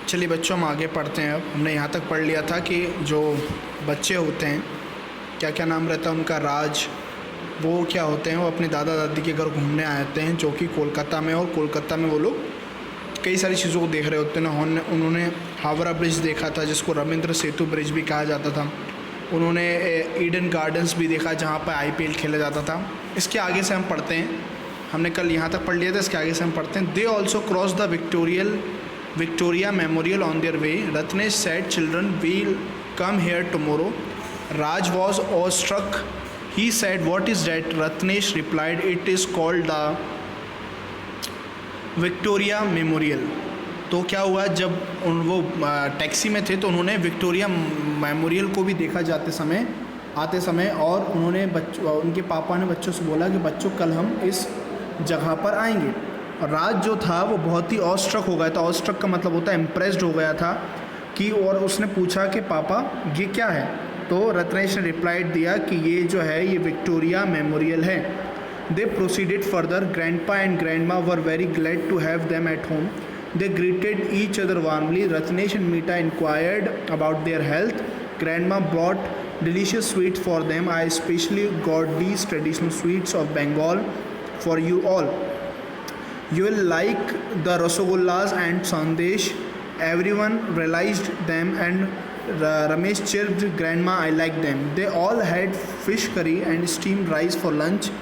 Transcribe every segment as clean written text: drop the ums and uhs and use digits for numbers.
चलिए बच्चों, हम आगे पढ़ते हैं। अब हमने यहाँ तक पढ़ लिया था कि जो बच्चे होते हैं, क्या क्या नाम रहता है उनका, राज, वो क्या होते हैं, वो अपने दादा दादी के घर घूमने आते हैं जो कि कोलकाता में। और कोलकाता में वो लोग कई सारी चीज़ों को देख रहे होते हैं। उन्होंने हावड़ा ब्रिज देखा था जिसको रविंद्र सेतु ब्रिज भी कहा जाता था। उन्होंने ईडन गार्डन्स भी देखा जहाँ पर IPL खेला जाता था। इसके आगे से हम पढ़ते हैं, हमने कल यहाँ तक पढ़ लिया था, इसके आगे से हम पढ़ते हैं। They also cross the Victoria Memorial on their way. Ratnesh said, "Children, we'll come here tomorrow." Raj was awestruck. He said, "What is that?" Ratnesh replied, "It is called the Victoria Memorial." तो क्या हुआ, जब वो taxi में थे तो उन्होंने Victoria memorial को भी देखा आते समय, और उनके पापा ने बच्चों से बोला कि बच्चों कल हम इस जगह पर आएंगे। और राज जो था वो बहुत ही ऑस्ट्रक हो गया था। ऑस्ट्रक का मतलब होता है इम्प्रेस्ड हो गया था कि, और उसने पूछा कि पापा ये क्या है। तो रत्नेश ने रिप्लाइड दिया कि ये जो है ये विक्टोरिया मेमोरियल है। They proceeded further. Grandpa and grandma were very glad to have them at home. They greeted each other warmly. Ratnesh and Meeta inquired about their health. Grandma brought delicious sweets for them. I especially got these traditional sweets of Bengal for you all. You will like the rasagullas and sandesh. Everyone realized them, and Ramesh chirped, "Grandma, I like them." They all had fish curry and steamed rice for lunch,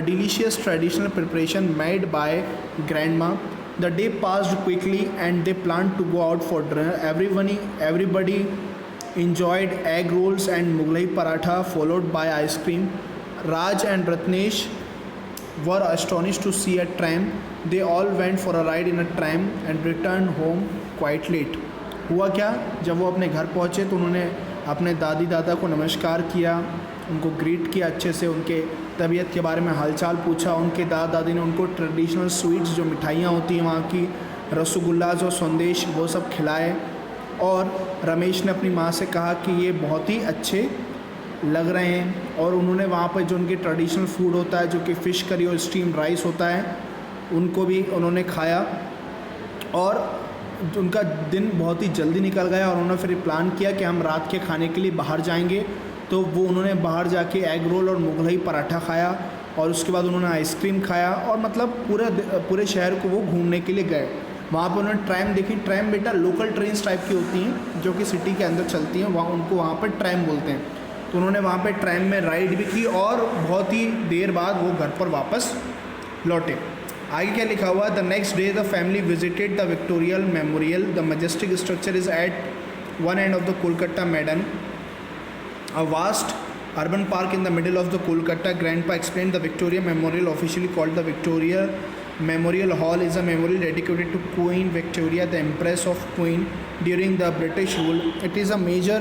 a delicious traditional preparation made by Grandma. The day passed quickly and they planned to go out for dinner. Everybody enjoyed egg rolls and Mughlai paratha followed by ice cream. Raj and Ratnesh were astonished to see a tram. They all went for a ride in a tram and returned home quite late. हुआ क्या, जब वो अपने घर पहुँचे तो उन्होंने अपने दादी दादा को नमस्कार किया, उनको ग्रीट किया अच्छे से, उनके तबीयत के बारे में हालचाल पूछा। उनके दादा दादी ने उनको ट्रेडिशनल स्वीट्स जो मिठाइयाँ होती हैं वहाँ की, रसगुल्लाज और संदेश, वो सब खिलाए। और रमेश ने अपनी माँ से कहा कि ये बहुत ही अच्छे लग रहे हैं। और उन्होंने वहाँ पर जो उनके ट्रेडिशनल फूड होता है, जो कि फ़िश करी और स्टीम राइस होता है, उनको भी उन्होंने खाया। और उनका दिन बहुत ही जल्दी निकल गया और उन्होंने फिर प्लान किया कि हम रात के खाने के लिए बाहर जाएंगे। तो वो उन्होंने बाहर जाके एग रोल और मुगलई पराठा खाया, और उसके बाद उन्होंने आइसक्रीम खाया, और मतलब पूरे शहर को वो घूमने के लिए गए। वहाँ पर उन्होंने ट्रैम देखी। ट्रैम बेटा लोकल ट्रेन्स टाइप की होती हैं जो कि सिटी के अंदर चलती हैं, वहाँ उनको वहाँ पर ट्रैम बोलते हैं। तो उन्होंने वहाँ पर ट्रैम में राइड भी की और बहुत ही देर बाद वो घर पर वापस लौटे। आगे क्या लिखा हुआ, the next day the family visited the Victoria Memorial. The majestic structure is at one end of the Kolkata Maidan, a vast urban park in the middle of the Kolkata. Grandpa explained the Victoria Memorial, officially called the Victoria Memorial Hall, is a memorial dedicated to Queen Victoria, the Empress of Queen during the British rule. It is a major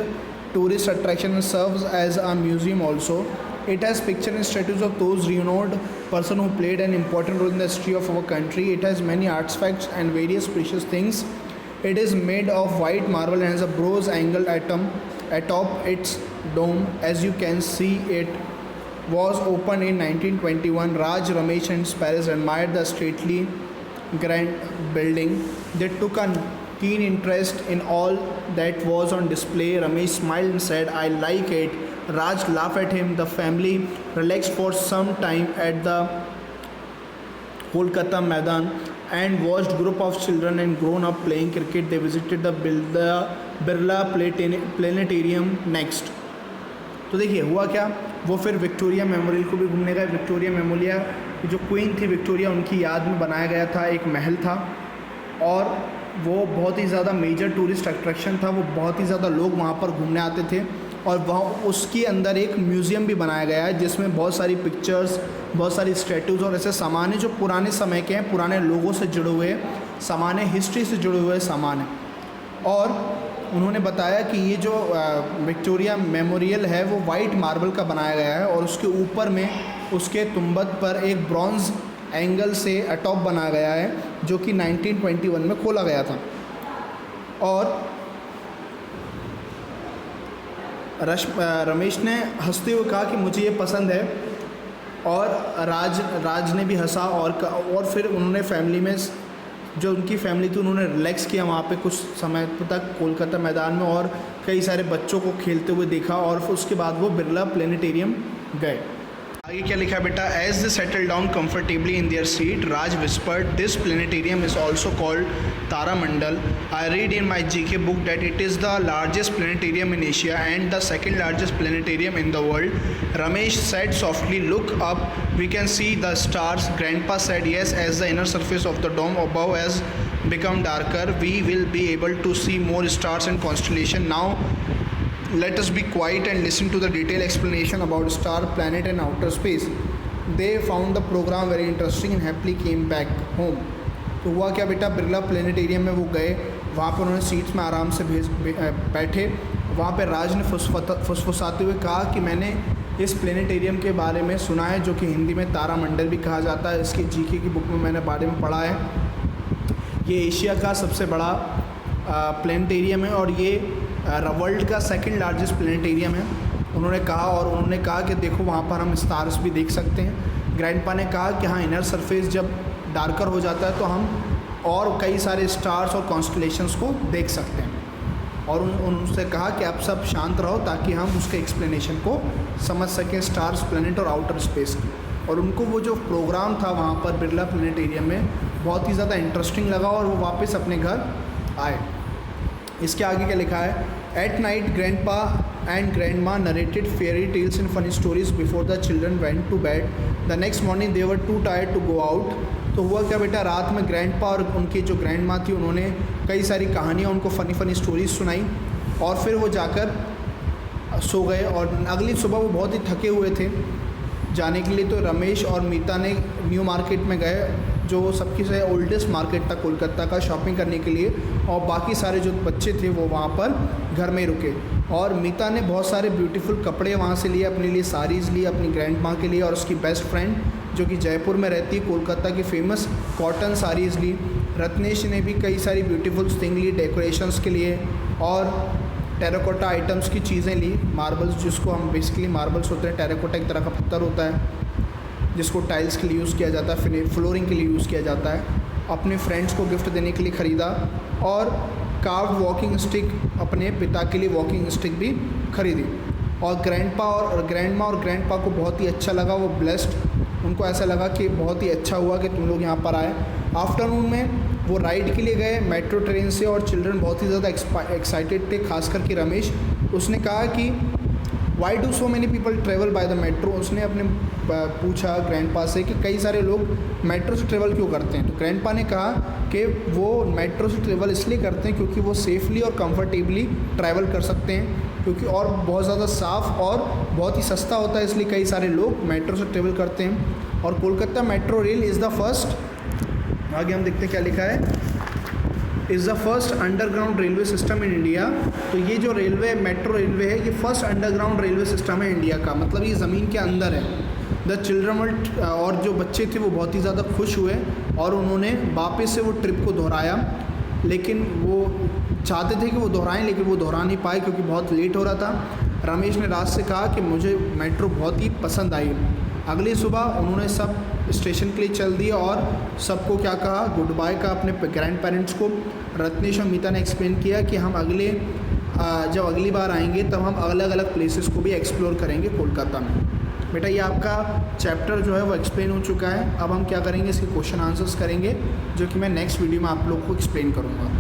tourist attraction and serves as a museum also. It has pictures and statues of those renowned persons who played an important role in the history of our country. It has many artifacts and various precious things. It is made of white marble and has a bronze angled atop its dome. As you can see, it was opened in 1921. Raj, Ramesh and his parents admired the stately grand building. They took a keen interest in all that was on display. Ramesh smiled and said, "I like it." Raj laughed at him. The family relaxed for some time at the Kolkata Maidan and watched group of children and grown up playing cricket. They visited the Birla Planetarium next. तो देखिए हुआ क्या, वो फिर Victoria memorial को भी घूमने गए। विक्टोरिया मेमोरियल जो क्वीन थी विक्टोरिया, उनकी याद में बनाया गया था, एक महल था, और वो बहुत ही ज़्यादा मेजर टूरिस्ट अट्रैक्शन था। वो बहुत ही ज़्यादा लोग वहाँ पर घूमने आते थे, और वहाँ उसके अंदर एक म्यूज़ियम भी बनाया गया है जिसमें बहुत सारी पिक्चर्स, बहुत सारी स्टैटूज़ और ऐसे सामान हैं जो पुराने समय के हैं, पुराने लोगों से जुड़े हुए सामान है, हिस्ट्री से जुड़े हुए सामान हैं। और उन्होंने बताया कि ये जो विक्टोरिया मेमोरियल है वो वाइट मार्बल का बनाया गया है, और उसके ऊपर में उसके तुंबद पर एक ब्रॉन्ज़ एंगल से अटॉप बनाया गया है जो कि 1921 में खोला गया था। और रमेश ने हंसते हुए कहा कि मुझे ये पसंद है, और राज ने भी हंसा, और फिर उन्होंने फैमिली में जो उनकी फैमिली थी उन्होंने रिलैक्स किया वहाँ पे कुछ समय तक कोलकाता मैदान में, और कई सारे बच्चों को खेलते हुए देखा, और फिर उसके बाद वो बिरला प्लेनेटेरियम गए। आगे क्या लिखा है बेटा, as they settle down comfortably in their seat, Raj whispered this planetarium is also called taramandal. I read in my GK book that it is the largest planetarium in Asia and the second largest planetarium in the world. Ramesh said softly, look up, we can see the stars. Grandpa said yes, as the inner surface of the dome above has become darker, we will be able to see more stars and constellation. Now let us be quiet and listen to the detailed explanation about star, planet and outer space. They found the program very interesting and happily came back home. तो हुआ क्या बेटा, Birla planetarium में वो गए, वहाँ पर उन्होंने सीट्स में आराम से बैठे। वहाँ पे राज ने फुसफुसाते हुए कहा कि मैंने इस प्लेनेटेरियम के बारे में सुना है, जो कि हिंदी में तारामंडल भी कहा जाता है। इसके GK की बुक में मैंने बारे में पढ़ा है। ये एशिया का सबसे बड़ा प्लेनेटेरियम है और ये वर्ल्ड का सेकंड लार्जेस्ट प्लेनेटेरियम है, उन्होंने कहा। और उन्होंने कहा कि देखो वहाँ पर हम स्टार्स भी देख सकते हैं। ग्रैंडपा ने कहा कि हाँ, इनर सरफेस जब डार्कर हो जाता है तो हम और कई सारे स्टार्स और कॉन्स्टलेशंस को देख सकते हैं। और उनसे कहा कि आप सब शांत रहो ताकि हम उसके एक्सप्लेनेशन को समझ सकें, स्टार्स, प्लेनेट और आउटर स्पेस की। और उनको वो जो प्रोग्राम था वहाँ पर बिरला प्लेनेटेरियम में बहुत ही ज़्यादा इंटरेस्टिंग लगा और वो वापस अपने घर आए। इसके आगे क्या लिखा है, at night grandpa and grandma narrated fairy tales and funny stories before the children went to bed. The next morning they were too tired to go out. तो हुआ क्या बेटा, रात में ग्रैंडपा और उनकी जो ग्रैंडमा थी उन्होंने कई सारी कहानियाँ, उनको फ़नी स्टोरीज सुनाई और फिर वो जाकर सो गए। और अगली सुबह वो बहुत ही थके हुए थे जाने के लिए, तो रमेश और मीता ने न्यू मार्केट में गए, जो सबकी से ओल्डेस्ट मार्केट था कोलकाता का, शॉपिंग करने के लिए। और बाकी सारे जो बच्चे थे वो वहाँ पर घर में रुके। और मीता ने बहुत सारे ब्यूटीफुल कपड़े वहाँ से लिए, अपने लिए साड़ीज़ ली, अपनी ग्रैंड माँ के लिए और उसकी बेस्ट फ्रेंड जो कि जयपुर में रहती है, कोलकाता की फ़ेमस कॉटन साड़ीज़ ली। रत्नेश ने भी कई सारी ब्यूटीफुल थिंग ली डेकोरेशंस के लिए, और टेराकोटा आइटम्स की चीज़ें ली, मार्बल्स, जिसको हम बेसिकली मार्बल्स होते हैं, टेराकोटा एक तरह का पत्थर होता है जिसको टाइल्स के लिए यूज़ किया जाता है, फिर फ्लोरिंग के लिए यूज़ किया जाता है। अपने फ्रेंड्स को गिफ्ट देने के लिए ख़रीदा। और कार्व्ड वॉकिंग स्टिक, अपने पिता के लिए वॉकिंग स्टिक भी खरीदी। और ग्रैंडपा और ग्रैंडमा और ग्रैंडपा को बहुत ही अच्छा लगा, वो ब्लेस्ड, उनको ऐसा लगा कि बहुत ही अच्छा हुआ कि तुम लोग यहाँ पर आए। आफ्टरनून में वो राइड के लिए गए मेट्रो ट्रेन से, और चिल्ड्रन बहुत ही ज़्यादा एक्साइटेड थे, खास करके रमेश। उसने कहा कि why do so many people travel by the metro. उसने अपने पूछा ग्रैंडपा से कि कई सारे लोग मेट्रो से ट्रेवल क्यों करते हैं। तो ग्रैंडपा ने कहा कि वो मेट्रो से ट्रेवल इसलिए करते हैं क्योंकि वो सेफली और कंफर्टेबली ट्रैवल कर सकते हैं, क्योंकि और बहुत ज़्यादा साफ़ और बहुत ही सस्ता होता है, इसलिए कई सारे लोग मेट्रो से ट्रेवल करते हैं। और Kolkata metro rail is the first, आगे हम देखते हैं क्या लिखा है, is the first underground railway system in India. तो ये जो रेलवे मेट्रो रेलवे है, ये फर्स्ट अंडरग्राउंड रेलवे सिस्टम है इंडिया का, मतलब ये ज़मीन के अंदर है। द चिल्ड्रन, और जो बच्चे थे वो बहुत ही ज़्यादा खुश हुए और उन्होंने वापस से वो ट्रिप को दोहराया, लेकिन वो चाहते थे कि वो दोहराएं, लेकिन वो दोहरा नहीं पाए क्योंकि बहुत लेट हो रहा था। रमेश ने रात से कहा कि मुझे मेट्रो बहुत ही पसंद आई। अगली सुबह उन्होंने सब स्टेशन के लिए चल दिया और सबको क्या कहा, गुड बाय का अपने ग्रैंड पेरेंट्स को। रत्नेश और मीता ने एक्सप्लेन किया कि हम जब अगली बार आएंगे तब हम अलग अलग प्लेसेस को भी एक्सप्लोर करेंगे कोलकाता में। बेटा ये आपका चैप्टर जो है वो एक्सप्लेन हो चुका है। अब हम क्या करेंगे, इसके क्वेश्चन आंसर्स करेंगे, जो कि मैं नेक्स्ट वीडियो में आप लोग को एक्सप्लेन करूँगा।